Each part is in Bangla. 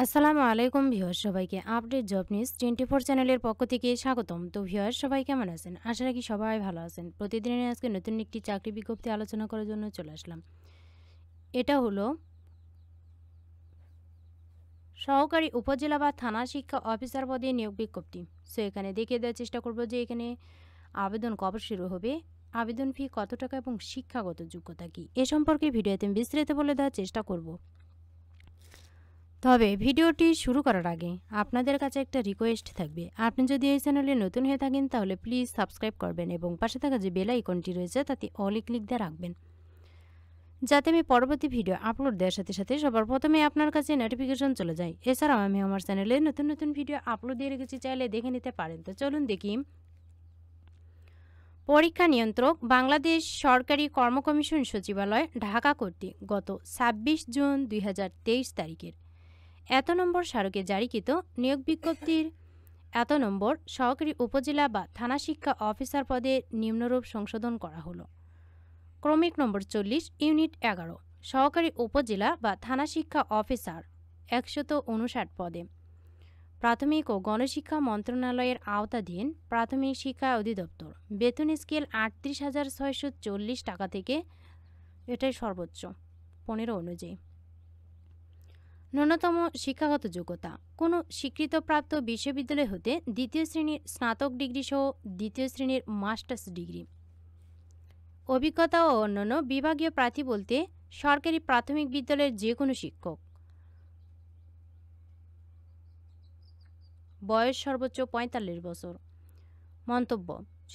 আসসালামু আলাইকুম ভিউয়ার্স, সবাইকে আপডেট জব নিউজ 24 চ্যানেলের পক্ষ থেকে স্বাগতম। তো ভিউয়ার্স, সবাই কেমন আছেন? আশা রাখি সবাই ভালো আছেন। প্রতিদিনের আজকে নতুন একটি চাকরি বিজ্ঞপ্তি আলোচনা করার জন্য চলে আসলাম। এটা হলো সহকারী উপজেলা বা থানা শিক্ষা অফিসার পদে নিয়োগ বিজ্ঞপ্তি। সো এখানে দেখিয়ে দেওয়ার চেষ্টা করব যে এখানে আবেদন কবে শুরু হবে, আবেদন ফি কত টাকা এবং শিক্ষাগত যোগ্যতা কী, এ সম্পর্কে ভিডিওতে বিস্তারিত বলে দেওয়ার চেষ্টা করব। তবে ভিডিওটি শুরু করার আগে আপনাদের কাছে একটা রিকোয়েস্ট থাকবে। আপনি যদি এই চ্যানেলে নতুন হয়ে থাকেন তাহলে প্লিজ সাবস্ক্রাইব করবেন এবং পাশে থাকা যে বেল আইকনটি রয়েছে তাতে অলে ক্লিক দিয়ে রাখবেন, যাতে আমি পরবর্তী ভিডিও আপলোড দেওয়ার সাথে সাথে সবার প্রথমে আপনার কাছে নোটিফিকেশন চলে যায়। এছাড়াও আমি আমার চ্যানেলে নতুন নতুন ভিডিও আপলোড দিয়ে রেখেছি, চাইলে দেখে নিতে পারেন। তো চলুন দেখি। পরীক্ষা নিয়ন্ত্রক বাংলাদেশ সরকারি কর্ম কমিশন সচিবালয়, ঢাকা কর্তৃক গত ২৬ জুন ২০২৩ তারিখের এত নম্বর স্মারকে জারিকৃত নিয়োগ বিজ্ঞপ্তির এত নম্বর সহকারী উপজেলা বা থানা শিক্ষা অফিসার পদে নিম্নরূপ সংশোধন করা হলো। ক্রমিক নম্বর ৪০, ইউনিট ১১, সহকারী উপজেলা বা থানা শিক্ষা অফিসার ১৫৯ পদে প্রাথমিক ও গণশিক্ষা মন্ত্রণালয়ের আওতাধীন প্রাথমিক শিক্ষা অধিদপ্তর, বেতন স্কেল ৩৮,৬৪০ টাকা থেকে, এটাই সর্বোচ্চ ১৫ অনুযায়ী। ন্যূনতম শিক্ষাগত যোগ্যতা কোনো স্বীকৃতপ্রাপ্ত বিশ্ববিদ্যালয় হতে দ্বিতীয় শ্রেণীর স্নাতক ডিগ্রি সহ দ্বিতীয় শ্রেণীর মাস্টার্স ডিগ্রি। অভিজ্ঞতা ও অন্যান্য বিভাগীয় প্রার্থী বলতে সরকারি প্রাথমিক বিদ্যালয়ের যে কোনো শিক্ষক। বয়স সর্বোচ্চ ৪৫ বছর। মন্তব্য: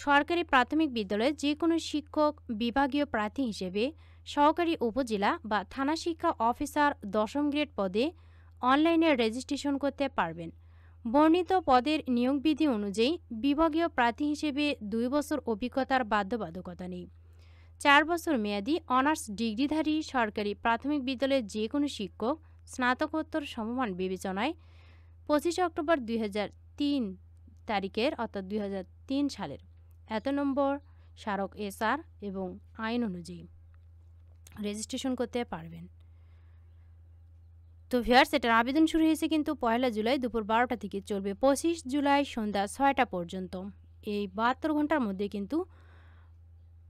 সরকারি প্রাথমিক বিদ্যালয়ে যে কোনো শিক্ষক বিভাগীয় প্রার্থী হিসেবে সহকারী উপজেলা বা থানা শিক্ষা অফিসার ১০ম গ্রেড পদে অনলাইনে রেজিস্ট্রেশন করতে পারবেন। বর্ণিত পদের নিয়োগ বিধি অনুযায়ী বিভাগীয় প্রার্থী হিসেবে ২ বছর অভিজ্ঞতার বাধ্যবাধকতা নেই। ৪ বছর মেয়াদি অনার্স ডিগ্রিধারী সরকারি প্রাথমিক বিদ্যালয়ের যে কোনো শিক্ষক স্নাতকোত্তর সমমান বিবেচনায় ২৫ অক্টোবর ২০০৩ তারিখের অর্থাৎ ২০০৩ সালের এত নম্বর স্মারক এসআর এবং আইন অনুযায়ী রেজিস্ট্রেশন করতে পারবেন। তো ভিউয়ার্স, এটার আবেদন শুরু হয়েছে কিন্তু ১ জুলাই দুপুর ১২টা থেকে, চলবে ২৫ জুলাই সন্ধ্যা ৬টা পর্যন্ত। এই ৭২ ঘন্টার মধ্যে কিন্তু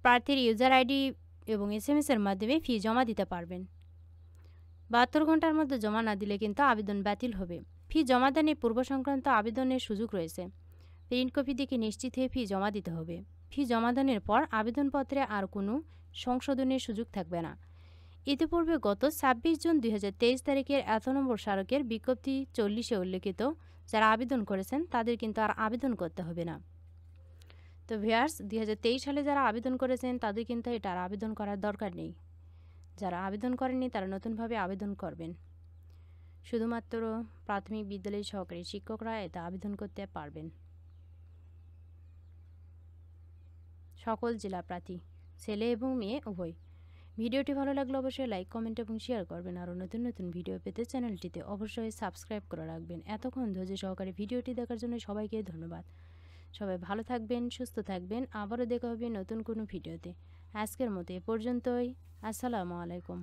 প্রার্থীর ইউজার আইডি এবং SMS এর মাধ্যমে ফি জমা দিতে পারবেন। ৭২ ঘন্টার মধ্যে জমা না দিলে কিন্তু আবেদন বাতিল হবে। ফি জমাদানের পূর্ব সংক্রান্ত আবেদনের সুযোগ রয়েছে। প্রিন্ট কপি দেখে নিশ্চিত হয়ে ফি জমা দিতে হবে। ফি জমাদানের পর আবেদনপত্রে আর কোনো সংশোধনের সুযোগ থাকবে না। ইতিপূর্বে গত ২৬ জুন ২০২৩ তারিখের এত নম্বর স্মারকের বিজ্ঞপ্তি ৪০-এ উল্লেখিত যারা আবেদন করেছেন তাদের কিন্তু আর আবেদন করতে হবে না। তো ভিউয়ার্স, ২০২৩ সালে যারা আবেদন করেছেন তাদের কিন্তু এটা আর আবেদন করার দরকার নেই। যারা আবেদন করেননি তারা নতুনভাবে আবেদন করবেন। শুধুমাত্র প্রাথমিক বিদ্যালয়ের সহকারী শিক্ষকরা এটা আবেদন করতে পারবেন। সকল জেলা প্রার্থী, ছেলে এবং মেয়ে উভয়। ভিডিওটি ভালো লাগলে অবশ্যই লাইক, কমেন্ট এবং শেয়ার করবেন। আরও নতুন নতুন ভিডিও পেতে চ্যানেলটিতে অবশ্যই সাবস্ক্রাইব করে রাখবেন। এতক্ষণ ধৈর্য সহকারে ভিডিওটি দেখার জন্য সবাইকে ধন্যবাদ। সবাই ভালো থাকবেন, সুস্থ থাকবেন। আবারও দেখা হবে নতুন কোনো ভিডিওতে। আজকের মতো এ পর্যন্তই। আসসালামু আলাইকুম।